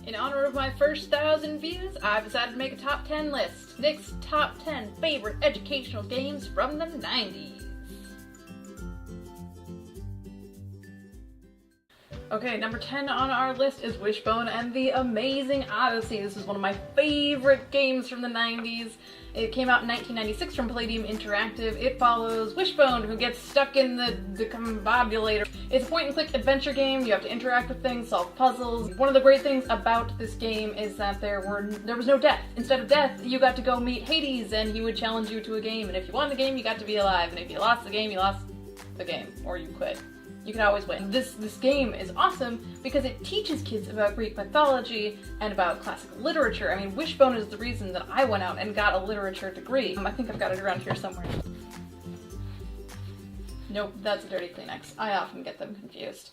In honor of my first 1,000 views, I've decided to make a top 10 list. Nick's top 10 favorite educational games from the 90s. Okay, number 10 on our list is Wishbone and the amazing Odyssey. This is one of my favorite games from the 90s. It came out in 1996 from Palladium Interactive. It follows Wishbone, who gets stuck in the combobulator. It's a point-and-click adventure game. You have to interact with things, solve puzzles. One of the great things about this game is that there was no death. Instead of death, you got to go meet Hades, and he would challenge you to a game. And if you won the game, you got to be alive. And if you lost the game, you lost the game, or you quit. You can always win. This game is awesome because it teaches kids about Greek mythology and about classical literature. I mean, Wishbone is the reason that I went out and got a literature degree. I think I've got it around here somewhere. Nope, that's a dirty Kleenex. I often get them confused.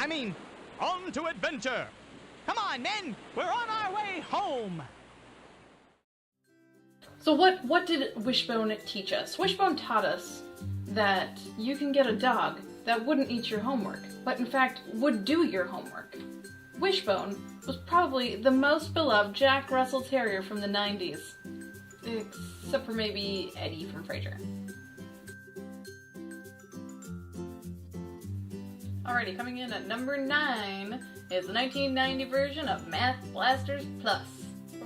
I mean, on to adventure! Come on, men! We're on our way home! So what did Wishbone teach us? Wishbone taught us that you can get a dog that wouldn't eat your homework, but in fact would do your homework. Wishbone was probably the most beloved Jack Russell Terrier from the 90s, except for maybe Eddie from Frasier. Alrighty, coming in at number 9 is the 1990 version of Math Blasters Plus.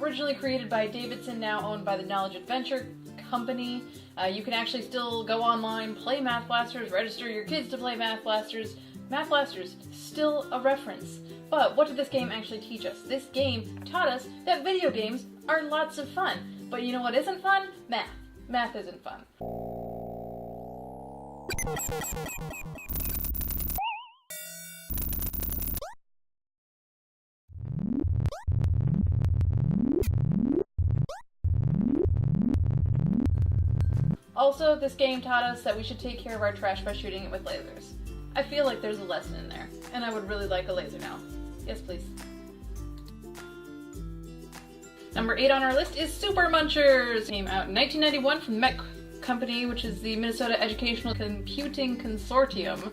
Originally created by Davidson, now owned by the Knowledge Adventure Company. You can actually still go online, play Math Blasters, register your kids to play Math Blasters. Math Blasters, still a reference. But what did this game actually teach us? This game taught us that video games are lots of fun. But you know what isn't fun? Math. Math isn't fun. Also, this game taught us that we should take care of our trash by shooting it with lasers. I feel like there's a lesson in there, and I would really like a laser now. Yes, please. Number 8 on our list is Super Munchers! It came out in 1991 from the Mech Company, which is the Minnesota Educational Computing Consortium.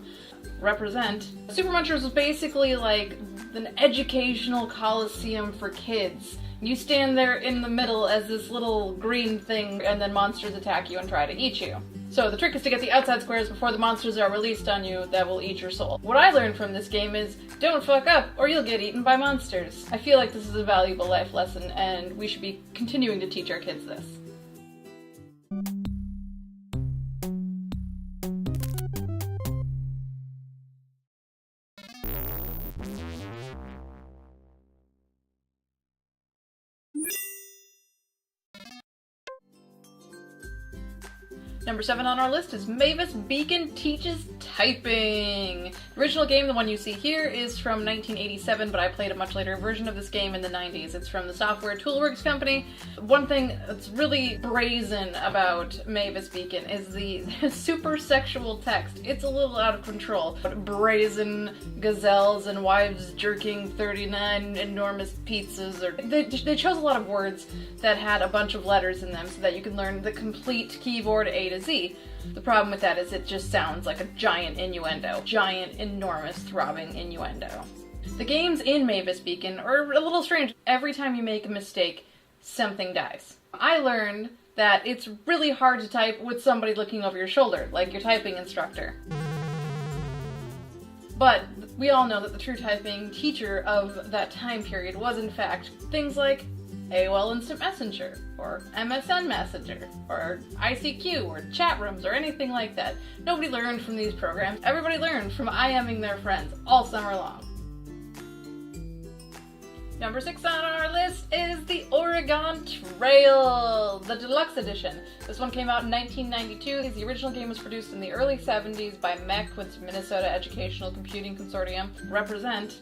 Represent. Super Munchers was basically like an educational coliseum for kids. You stand there in the middle as this little green thing, and then monsters attack you and try to eat you. So the trick is to get the outside squares before the monsters are released on you that will eat your soul. What I learned from this game is, don't fuck up or you'll get eaten by monsters. I feel like this is a valuable life lesson, and we should be continuing to teach our kids this. Number 7 on our list is Mavis Beacon Teaches Typing. The original game, the one you see here, is from 1987, but I played a much later version of this game in the 90s. It's from the Software Toolworks Company. One thing that's really brazen about Mavis Beacon is the super sexual text. It's a little out of control. Brazen gazelles and wives jerking 39 enormous pizzas. They chose a lot of words that had a bunch of letters in them so that you can learn the complete keyboard A to Z. The problem with that is it just sounds like a giant innuendo. Giant, enormous, throbbing innuendo. The games in Mavis Beacon are a little strange. Every time you make a mistake, something dies. I learned that it's really hard to type with somebody looking over your shoulder, like your typing instructor. But we all know that the true typing teacher of that time period was in fact things like AOL Instant Messenger, or MSN Messenger, or ICQ, or chat rooms, or anything like that. Nobody learned from these programs. Everybody learned from IMing their friends all summer long. Number 6 on our list is the Oregon Trail, the deluxe edition. This one came out in 1992. The original game was produced in the early 70s by MEC, with Minnesota Educational Computing Consortium, represent.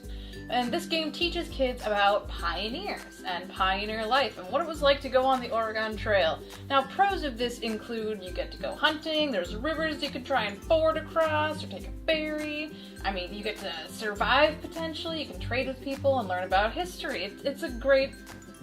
And this game teaches kids about pioneers and pioneer life and what it was like to go on the Oregon Trail. Now, pros of this include you get to go hunting, there's rivers you could try and ford across or take a ferry. I mean, you get to survive potentially, you can trade with people and learn about history. It's a great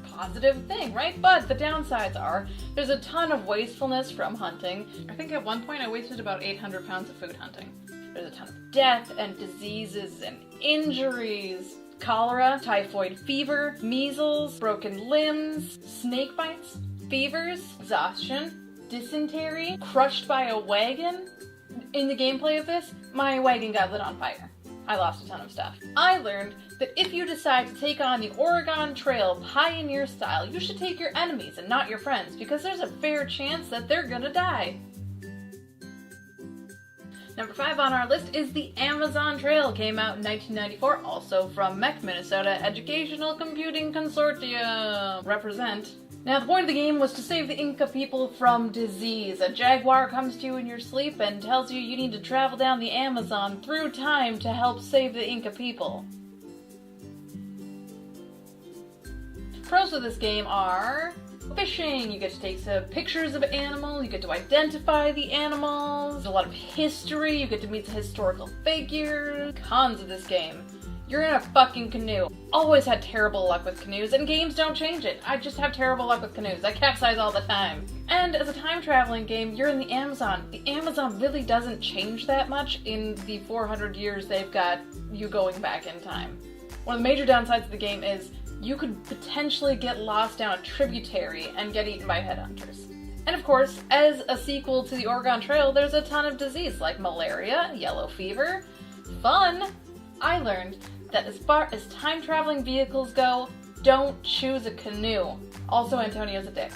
positive thing, right? But the downsides are there's a ton of wastefulness from hunting. I think at one point I wasted about 800 pounds of food hunting. There's a ton of death and diseases and injuries. cholera, typhoid fever, measles, broken limbs, snake bites, fevers, exhaustion, dysentery, crushed by a wagon. In the gameplay of this, my wagon got lit on fire. I lost a ton of stuff. I learned that if you decide to take on the Oregon Trail pioneer style, you should take your enemies and not your friends, because there's a fair chance that they're gonna die. Number 5 on our list is the Amazon Trail. Came out in 1994, also from MEC, Minnesota Educational Computing Consortium. Represent. Now, the point of the game was to save the Inca people from disease. A jaguar comes to you in your sleep and tells you you need to travel down the Amazon through time to help save the Inca people. Pros of this game are fishing. You get to take some pictures of animals, you get to identify the animals, there's a lot of history, you get to meet the historical figures. Cons of this game. You're in a fucking canoe. Always had terrible luck with canoes, and games don't change it. I just have terrible luck with canoes. I capsize all the time. And as a time-traveling game, you're in the Amazon. The Amazon really doesn't change that much in the 400 years they've got you going back in time. One of the major downsides of the game is you could potentially get lost down a tributary and get eaten by headhunters. And of course, as a sequel to the Oregon Trail, there's a ton of disease like malaria, yellow fever. Fun! I learned that as far as time-traveling vehicles go, don't choose a canoe. Also, Antonio's a dick.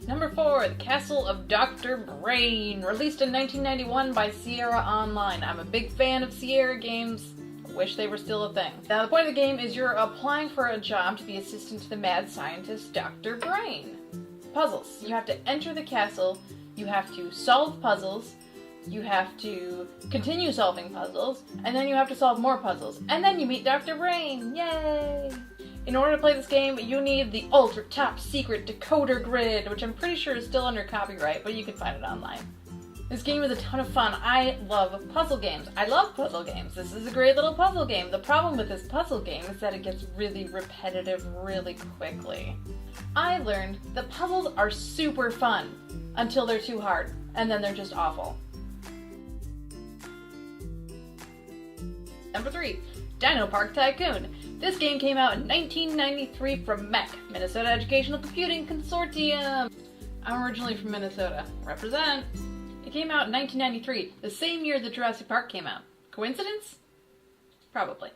Number 4, The Castle of Dr. Brain, released in 1991 by Sierra Online. I'm a big fan of Sierra games. Wish they were still a thing. Now, the point of the game is you're applying for a job to be assistant to the mad scientist Dr. Brain. Puzzles. You have to enter the castle, you have to solve puzzles, you have to continue solving puzzles, and then you have to solve more puzzles. And then you meet Dr. Brain! Yay! In order to play this game, you need the ultra top secret decoder grid, which I'm pretty sure is still under copyright, but you can find it online. This game is a ton of fun. I love puzzle games. I love puzzle games. This is a great little puzzle game. The problem with this puzzle game is that it gets really repetitive really quickly. I learned that puzzles are super fun until they're too hard, and then they're just awful. Number 3, Dino Park Tycoon. This game came out in 1993 from MEC, Minnesota Educational Computing Consortium. I'm originally from Minnesota. Represent. It came out in 1993, the same year that Jurassic Park came out. Coincidence? Probably.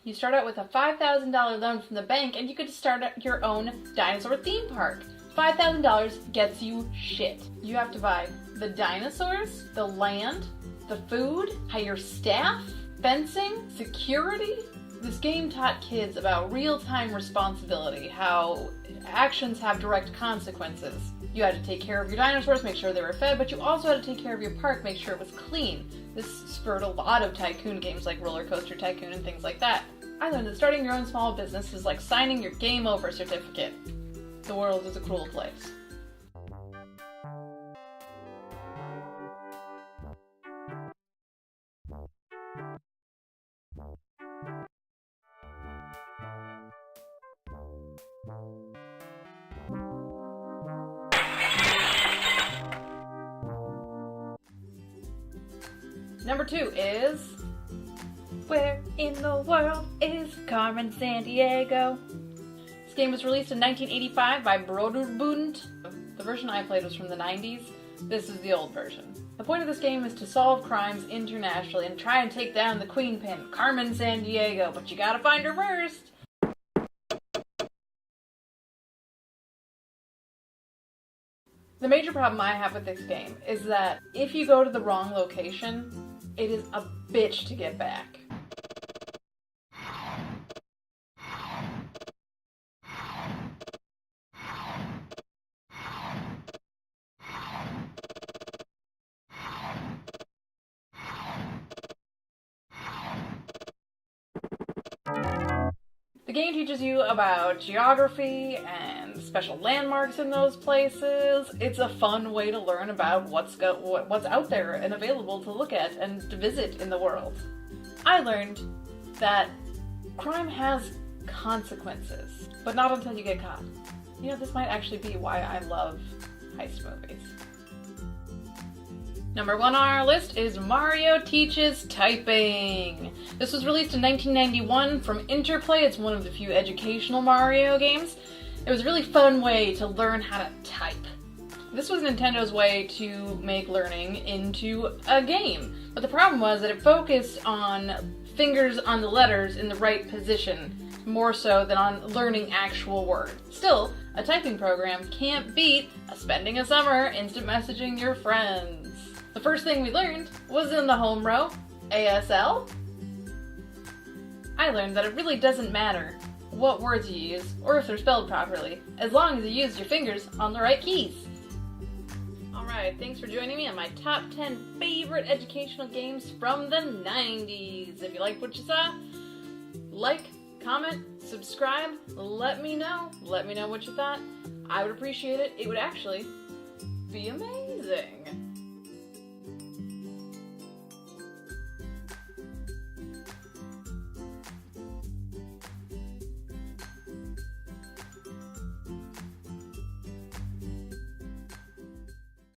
You start out with a $5,000 loan from the bank and you get to start your own dinosaur theme park. $5,000 gets you shit. You have to buy the dinosaurs, the land, the food, hire staff, fencing, security. This game taught kids about real-time responsibility, how actions have direct consequences. You had to take care of your dinosaurs, make sure they were fed, but you also had to take care of your park, make sure it was clean. This spurred a lot of Tycoon games like Roller Coaster Tycoon and things like that. I learned that starting your own small business is like signing your game over certificate. The world is a cruel place. Number 2 is... Where in the world is Carmen Sandiego? This game was released in 1985 by Broderbund. The version I played was from the 90's. This is the old version. The point of this game is to solve crimes internationally and try and take down the Queen Pin, Carmen Sandiego, but you gotta find her first! The major problem I have with this game is that if you go to the wrong location, it is a bitch to get back. The game teaches you about geography and special landmarks in those places. It's a fun way to learn about what's out there and available to look at and to visit in the world. I learned that crime has consequences, but not until you get caught. You know, this might actually be why I love heist movies. Number 1 on our list is Mario Teaches Typing. This was released in 1991 from Interplay. It's one of the few educational Mario games. It was a really fun way to learn how to type. This was Nintendo's way to make learning into a game. But the problem was that it focused on fingers on the letters in the right position, more so than on learning actual words. Still, a typing program can't beat spending a summer instant messaging your friends. The first thing we learned was in the home row, ASL. I learned that it really doesn't matter what words you use, or if they're spelled properly, as long as you use your fingers on the right keys. Alright, thanks for joining me on my top 10 favorite educational games from the 90s. If you liked what you saw, like, comment, subscribe, let me know what you thought. I would appreciate it. It would actually be amazing.